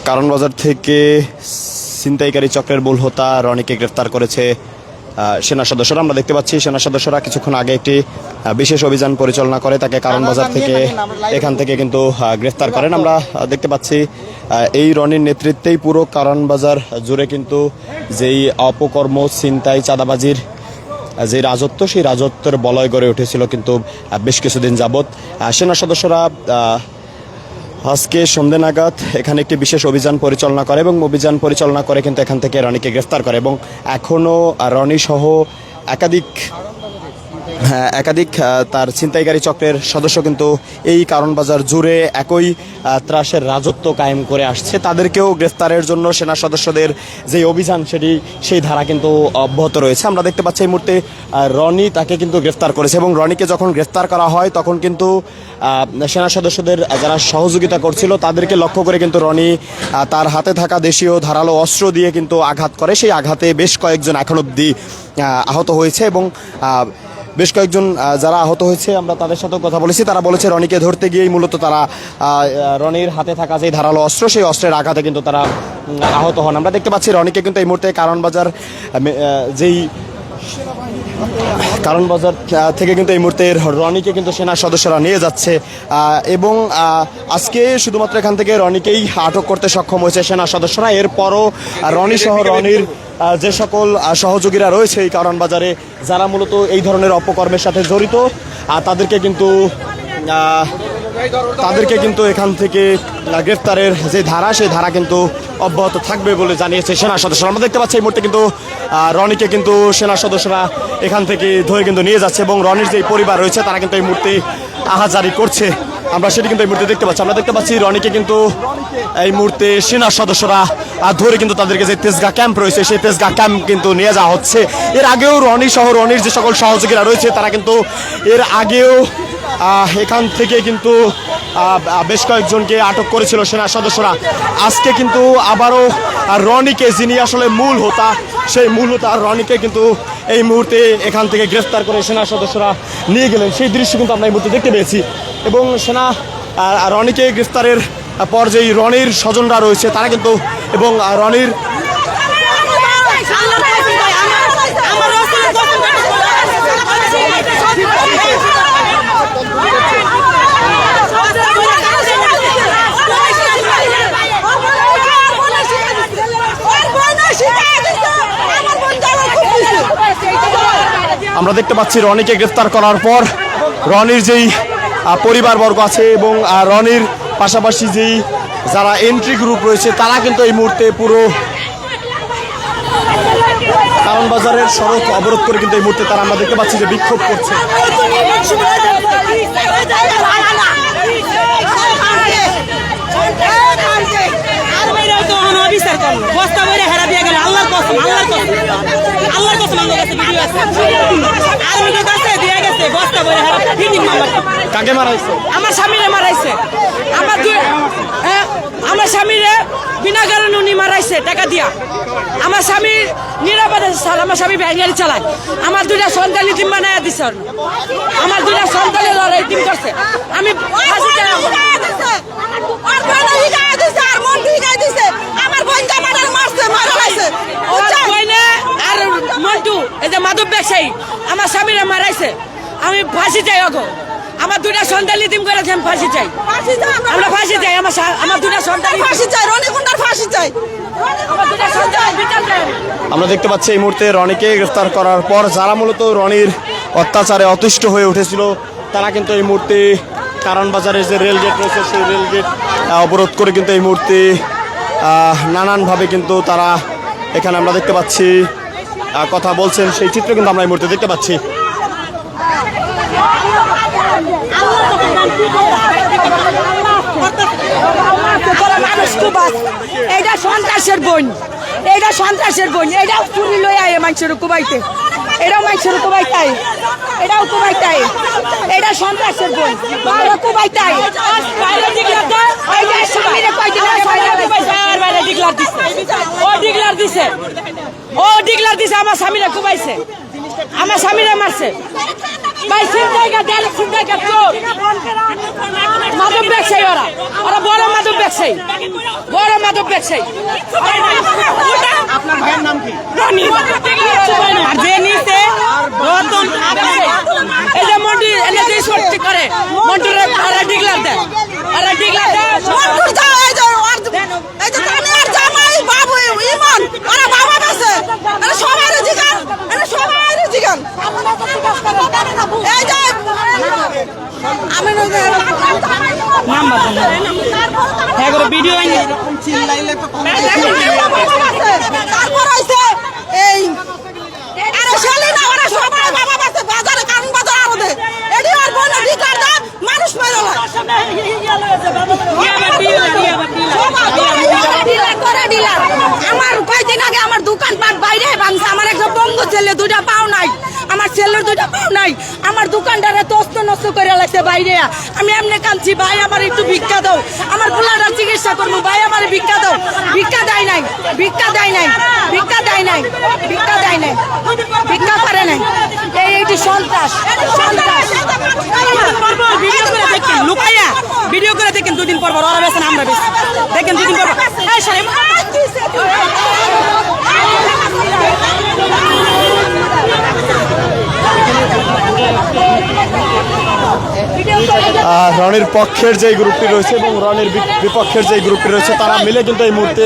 কারণ বাজার থেকে ছিনতাইকারী চক্রের মূল হোতা রনিকে গ্রেফতার করেছে সেনা সদস্যরা। আমরা দেখতে পাচ্ছি সেনা সদস্যরা কিছুক্ষণ আগে একটি বিশেষ অভিযান পরিচালনা করে তাকে কারণ বাজার থেকে এখান থেকে কিন্তু গ্রেফতার করেন। আমরা দেখতে পাচ্ছি এই রনির নেতৃত্বেই পুরো কারণ বাজার জুড়ে কিন্তু যেই অপকর্ম, ছিনতাই, চাঁদাবাজির যে রাজত্ব, সেই রাজত্বের বলয় গড়ে উঠেছিল কিন্তু বেশ কিছুদিন যাবৎ। সেনা সদস্যরা আজকে সন্ধ্যে নাগাদ এখানে একটি বিশেষ অভিযান পরিচালনা করে এবং অভিযান পরিচালনা করে কিন্তু এখান থেকে রনিকে গ্রেফতার করে এবং এখনও রনি সহ একাধিক তার ছিনতাইকারী চক্রের সদস্য কিন্তু এই কারণ বাজার জুড়ে একই ত্রাসের রাজত্ব কায়েম করে আসছে। তাদেরকেও গ্রেফতারের জন্য সেনা সদস্যদের যে অভিযান সেই ধারা কিন্তু অব্যাহত রয়েছে। আমরা দেখতে পাচ্ছি এই মুহূর্তে রনি তাকে কিন্তু গ্রেফতার করেছে এবং রনিকে যখন গ্রেফতার করা হয় তখন কিন্তু সেনা সদস্যদের যারা সহযোগিতা করছিল তাদেরকে লক্ষ্য করে কিন্তু রনি তার হাতে থাকা দেশীয় ধারালো অস্ত্র দিয়ে কিন্তু আঘাত করে। সেই আঘাতে বেশ কয়েকজন এখন অবধি আহত হয়েছে এবং বেশ কয়েকজন যারা আহত হয়েছে আমরা তাদের সাথেও কথা বলেছি। তারা বলেছে রনিকে ধরতে গিয়েই মূলত তারা রনির হাতে থাকা যে ধারালো অস্ত্র, সেই অস্ত্রের আঘাতে কিন্তু তারা আহত হন। আমরা দেখতে পাচ্ছি রনিকে কিন্তু এই মুহূর্তে কারণ বাজার থেকে কিন্তু এই মুহূর্তে রনিকে কিন্তু সেনা সদস্যরা নিয়ে যাচ্ছে এবং আজকে শুধুমাত্র এখান থেকে রনিকেই আটক করতে সক্ষম হয়েছে সেনা সদস্যরা। এরপরও রনি সহ রনির যে সকল সহযোগীরা রয়েছে এই কারণ বাজারে, যারা মূলত এই ধরনের অপকর্মের সাথে জড়িত, তাদেরকে কিন্তু এখান থেকে গ্রেফতারের যে ধারা, সেই ধারা কিন্তু অব্যাহত থাকবে বলে জানিয়েছে সেনা সদস্যরা। আমরা দেখতে পাচ্ছি এই মুহূর্তে কিন্তু রনিকে কিন্তু সেনা সদস্যরা এখান থেকে ধরে কিন্তু নিয়ে যাচ্ছে এবং রনির যে পরিবার রয়েছে তারা কিন্তু এই মুহূর্তে আহাজারি করছে। আমরা সেটি কিন্তু এই মুহূর্তে দেখতে পাচ্ছি। আমরা দেখতে পাচ্ছি রনিকে কিন্তু এই মুহূর্তে সেনা সদস্যরা ধরে কিন্তু তাদেরকে যে তেজগাঁ ক্যাম্প রয়েছে সেই তেজগাঁ ক্যাম্প কিন্তু নিয়ে যাওয়া হচ্ছে। এর আগেও রনি সহ রনির যে সকল সহযোগীরা রয়েছে তারা কিন্তু এর আগেও এখান থেকে কিন্তু বেশ কয়েকজনকে আটক করেছিল সেনা সদস্যরা। আজকে কিন্তু আবারও রনিকে, যিনি আসলে মূল হোতা, সেই মূল হোতা রনিকে কিন্তু এই মুহূর্তে এখান থেকে গ্রেফতার করে সেনা সদস্যরা নিয়ে গেলেন। সেই দৃশ্য কিন্তু আমরা এই মুহূর্তে দেখতে পেয়েছি এবং রনিকে গ্রেফতারের পর যেই রনির স্বজনরা রয়েছে তারা কিন্তু এবং রনির আমরা দেখতে পাচ্ছি রনিকে গ্রেফতার করার পর রনির যেই পরিবারবর্গ আছে এবং রনির পাশাপাশি যেই যারা এন্ট্রি গ্রুপ রয়েছে তারা কিন্তু এই মুহূর্তে পুরো কারণ বাজারের সড়ক অবরোধ করে কিন্তু এই মুহূর্তে তারা আমরা দেখতে পাচ্ছি যে বিক্ষোভ করছে। কাকে মারাইছে? আমার স্বামীরে মারাইছে। আমার স্বামীরে বিনা কারণে উনি মারাইছে টাকা দিয়া। আমার স্বামী নিরাপদে, আমার স্বামী ব্যাঙ্গারি চালায়। আমার দুইটা সন্তান টিম বানায় দিছে। আমার দুইটা সন্তানের লড়াই টিম করছে। আমি আর মন্টু এই যে মাদক ব্যবসায়ী আমার স্বামীরা মারাইছে। আমি ফাঁসি চাই ওগো। আমার দুইটা সন্তান টিম করেছে, আমি ফাঁসি চাই। আমরা ফাঁসি চাই। আমার দুইটা সন্তান ফাঁসি চাই। রনি গুন্ডার ফাঁসি চাই। আমরা দেখতে পাচ্ছি এই মুহূর্তে রনিকে গ্রেফতার করার পর যারা মূলত রনির অত্যাচারে অতিষ্ঠ হয়ে উঠেছিল তারা কিন্তু এই মুহূর্তে কারণ বাজারের যে রেলগেট রয়েছে সেই রেলগেট অবরোধ করে কিন্তু এই মুহূর্তে নানানভাবে কিন্তু তারা এখানে আমরা দেখতে পাচ্ছি কথা বলছেন। সেই চিত্র কিন্তু আমরা এই মুহূর্তে দেখতে পাচ্ছি। এইটা সন্ত্রাসের বোন, এইটা সন্ত্রাসের বোন, এইটাও চুরি লই আয় মানুষের কুবাইতে, এটাও মানুষের কুবাইতাই, এটাও কুবাইতাই, এটা সন্ত্রাসের বোন কুবাইতাই। ও ডিগলার দিছে আমার স্বামীরা কুবাইছে, আমার স্বামীরা মারছে। ভাই মাদক ব্যবসায়ী, ওরা বড় মাদক ব্যবসায়ী, বড় মাদক মাদক ব্যবসায়ী আপনার ভাইয়ের নাম কি? রনি। আর যে নিচে রতন এই যে মন্টু এনে যে সত্যি করে মন্টুর আরা ডিগলার দেয় আরা ডিগলার দেয় মন্টুর যা এই যে তানিয়ার জামাই বাবু ইমন আরা বাবা কাছে আরে সবাইরে জিগান আরে সবাইরে জিগান এই যে আমি নাম বাদ হ্যাঁ করে ভিডিও আইনি চিল্লাইলে তো তারপর আইছে এই আরে শালিনা ওরা সবাই বাবা বাসে বাজারে কারণ বাজার আর দে এডি আর বলে ডিকার দা মানুষ মেরে না আমার কয়দিন আগে আমার দোকানপাট বাইরে ভাঙছে আমার একটা বঙ্গ ছেলে দুইটা পাও নাই আমার ছেলের দুইটা পাও নাই আমার দোকানটারে তস্ত নষ্ট করে লাগছে বাইরে আমি এমনি কাঁদছি ভাই আমার একটু ভিক্ষা দাও আমার পোলাটা চিকিৎসা করবো ভাই আমার ভিক্ষা দাও ভিক্ষা দেয় নাই ভিক্ষা দেয় নাই ভিক্ষা দেয় নাই ভিক্ষা দেয় নাই ভিক্ষা করে নাই এইটি সন্ত্রাস সন্ত্রাস ভিডিও করে দেখেন লুকাইয়া ভিডিও করে দেখেন দুদিন পর ওরা বেছেন আমরা বেশ দেখেন দুদিন পর রনির পক্ষের যে গ্রুপটি রয়েছে এবং রনির বিপক্ষের যে গ্রুপটি রয়েছে তারা মিলে কিন্তু এই মুহূর্তে